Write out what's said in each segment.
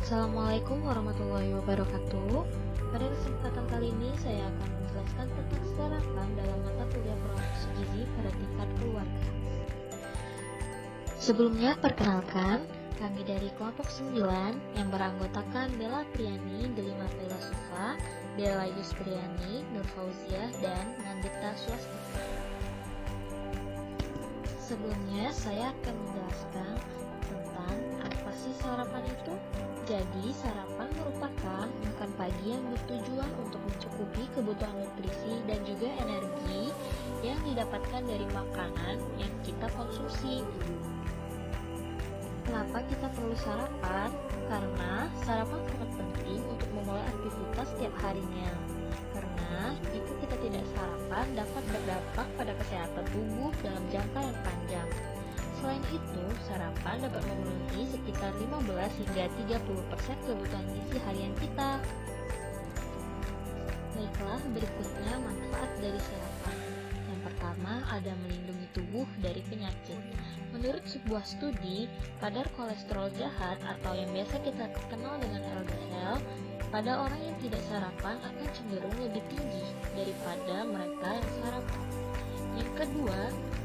Assalamualaikum warahmatullahi wabarakatuh. Pada kesempatan kali ini saya akan menjelaskan tentang sarapan dalam mata kuliah promosi gizi pada tingkat keluarga. Sebelumnya perkenalkan, kami dari kelompok 9 yang beranggotakan Bella Priani, Delima Tela Sufa, Bella Yuspriani, Nur Fauziah, dan Nandita Swastika. Sebelumnya saya akan menjelaskan tentang apa sih sarapan itu. Jadi, sarapan merupakan makan pagi yang bertujuan untuk mencukupi kebutuhan nutrisi dan juga energi yang didapatkan dari makanan yang kita konsumsi. Kenapa kita perlu sarapan? Karena sarapan sangat penting untuk memulai aktivitas setiap harinya. Karena jika kita tidak sarapan dapat berdampak pada kesehatan tubuh dalam jangka yang panjang. Selain itu, sarapan dapat memenuhi sekitar 15 hingga 30% kebutuhan gizi harian kita. Baiklah, berikutnya manfaat dari sarapan. Yang pertama, ada melindungi tubuh dari penyakit. Menurut sebuah studi, kadar kolesterol jahat atau yang biasa kita kenal dengan LDL pada orang yang tidak sarapan akan cenderung lebih tinggi daripada mereka yang sarapan. Yang kedua,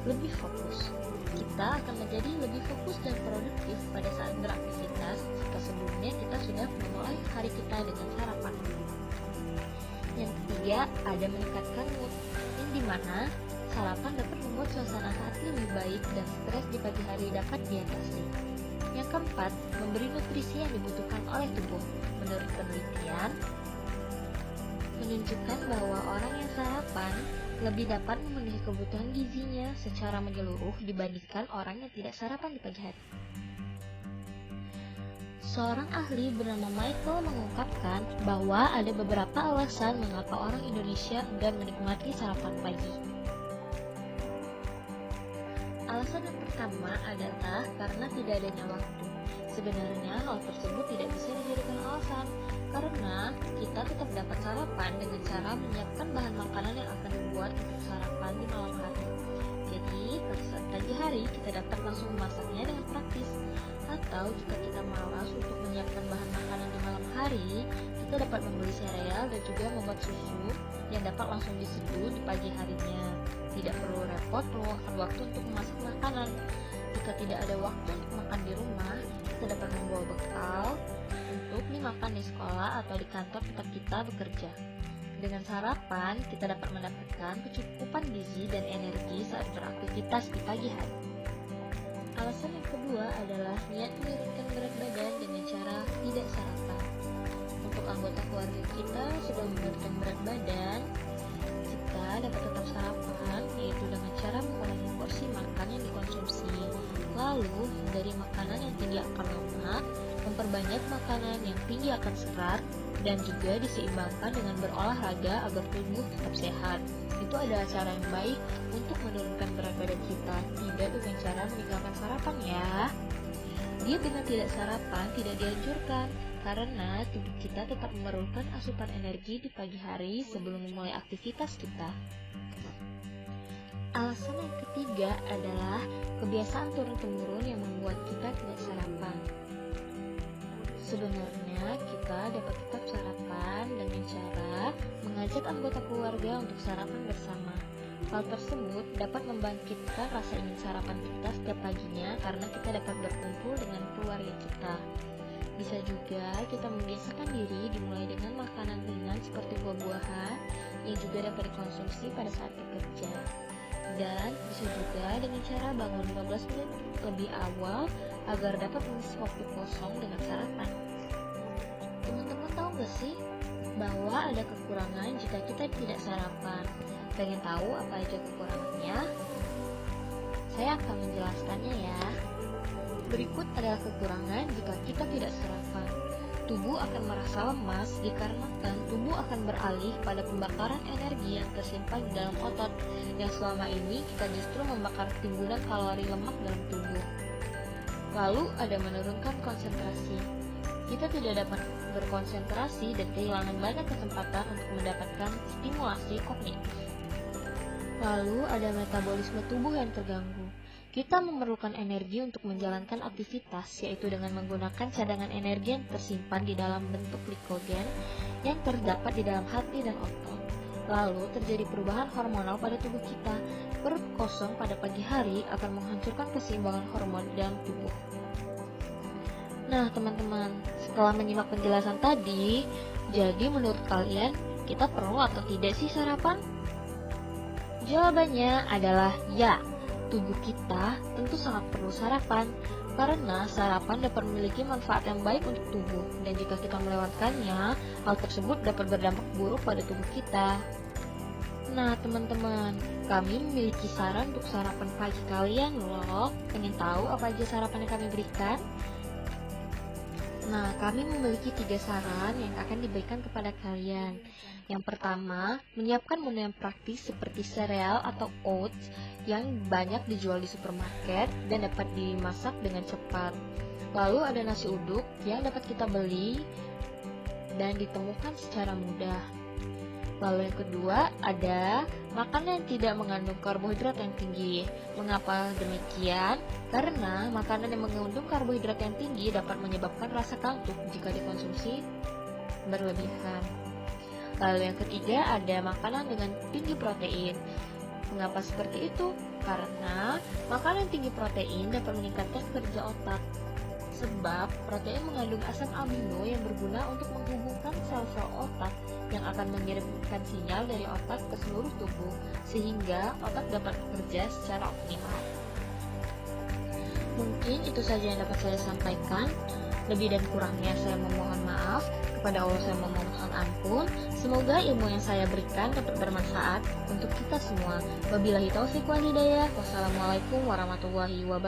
lebih fokus. Kita akan menjadi lebih fokus dan produktif pada saat beraktivitas jika sebelumnya kita sudah memulai hari kita dengan sarapan. Yang ketiga, ada meningkatkan mood, yang dimana sarapan dapat membuat suasana hati lebih baik dan stres di pagi hari dapat diatasi. Yang keempat, memberi nutrisi yang dibutuhkan oleh tubuh. Menurut penelitian, menunjukkan bahwa orang yang sarapan lebih dapat memenuhi kebutuhan gizinya secara menyeluruh dibandingkan orang yang tidak sarapan di pagi hari. Seorang ahli bernama Michael mengungkapkan bahwa ada beberapa alasan mengapa orang Indonesia enggan menikmati sarapan pagi. Alasan yang pertama adalah karena tidak adanya waktu. Sebenarnya hal tersebut tidak bisa dijadikan alasan, karena kita tetap dapat sarapan dengan cara menyiapkan bahan makanan yang akan dibuat untuk sarapan di malam hari. Jadi, pada saat pagi hari kita dapat langsung memasaknya dengan praktis. Atau jika kita malas untuk menyiapkan bahan makanan di malam hari, kita dapat membeli sereal dan juga membuat susu yang dapat langsung diseduh di pagi harinya. Tidak perlu repot meluangkan waktu untuk memasak makanan. Jika tidak ada waktu untuk makan di rumah, kita dapat membawa bekal untuk dimakan di sekolah atau di kantor tempat kita bekerja. Dengan sarapan, kita dapat mendapatkan kecukupan gizi dan energi saat beraktivitas di pagi hari. Alasan yang kedua adalah niat menurunkan berat badan dengan cara tidak sarapan. Untuk anggota keluarga kita sedang menurunkan berat badan, kita dapat tetap sarapan, yaitu dengan cara mengurangi porsi makan yang dikonsumsi, lalu hindari makanan yang tinggi akan lemak, memperbanyak makanan yang tinggi akan serat, dan juga diseimbangkan dengan berolahraga agar tubuh tetap sehat. Itu adalah cara yang baik untuk menurunkan berat badan kita, tidak dengan cara meninggalkan sarapan ya. Diet dengan tidak sarapan tidak dianjurkan, karena tubuh kita tetap memerlukan asupan energi di pagi hari sebelum memulai aktivitas kita. Alasan yang ketiga adalah kebiasaan turun-temurun yang membuat kita tidak sarapan. Sebenarnya kita dapat tetap sarapan dengan cara mengajak anggota keluarga untuk sarapan bersama. Hal tersebut dapat membangkitkan rasa ingin sarapan kita setiap paginya karena kita dapat berkumpul dengan keluarga kita. Bisa juga kita membiasakan diri dimulai dengan makanan ringan seperti buah-buahan yang juga dapat dikonsumsi pada saat bekerja. Dan bisa juga dengan cara bangun 15 menit lebih awal agar dapat mengisi waktu kosong dengan sarapan. Teman-teman tahu gak sih bahwa ada kekurangan jika kita tidak sarapan? Pengen tahu apa aja kekurangannya? Saya akan menjelaskannya ya. Berikut adalah kekurangan jika kita tidak sarapan. Tubuh akan merasa lemas dikarenakan tubuh akan beralih pada pembakaran energi yang tersimpan di dalam otot, yang selama ini kita justru membakar timbunan kalori lemak dalam tubuh. Lalu ada menurunkan konsentrasi. Kita tidak dapat berkonsentrasi dan kehilangan banyak kesempatan untuk mendapatkan stimulasi kognitif. Lalu ada metabolisme tubuh yang terganggu. Kita memerlukan energi untuk menjalankan aktivitas, yaitu dengan menggunakan cadangan energi yang tersimpan di dalam bentuk glikogen yang terdapat di dalam hati dan otot. Lalu terjadi perubahan hormonal pada tubuh kita. Perut kosong pada pagi hari akan menghancurkan keseimbangan hormon di dalam tubuh. Nah teman-teman, setelah menyimak penjelasan tadi, jadi menurut kalian kita perlu atau tidak sih sarapan? Jawabannya adalah ya. Tubuh kita tentu sangat perlu sarapan, karena sarapan dapat memiliki manfaat yang baik untuk tubuh, dan jika kita melewatkannya, hal tersebut dapat berdampak buruk pada tubuh kita. Nah teman-teman, kami memiliki saran untuk sarapan pagi kalian loh. Pengen tahu apa aja sarapan yang kami berikan? Nah, kami memiliki 3 saran yang akan diberikan kepada kalian. Yang pertama, menyiapkan menu yang praktis seperti sereal atau oats yang banyak dijual di supermarket dan dapat dimasak dengan cepat. Lalu ada nasi uduk yang dapat kita beli dan ditemukan secara mudah. Lalu yang kedua, ada makanan yang tidak mengandung karbohidrat yang tinggi. Mengapa demikian? Karena makanan yang mengandung karbohidrat yang tinggi dapat menyebabkan rasa kantuk jika dikonsumsi berlebihan. Lalu yang ketiga, ada makanan dengan tinggi protein. Mengapa seperti itu? Karena makanan tinggi protein dapat meningkatkan kerja otak. Sebab protein mengandung asam amino yang berguna untuk menghubungkan sel-sel otak yang akan mengirimkan sinyal dari otak ke seluruh tubuh, sehingga otak dapat bekerja secara optimal. Mungkin itu saja yang dapat saya sampaikan. Lebih dan kurangnya saya memohon maaf. Kepada Allah saya memohon ampun. Semoga ilmu yang saya berikan dapat bermanfaat untuk kita semua. Wabillahi taufiq wal hidayah. Wassalamualaikum warahmatullahi wabarakatuh.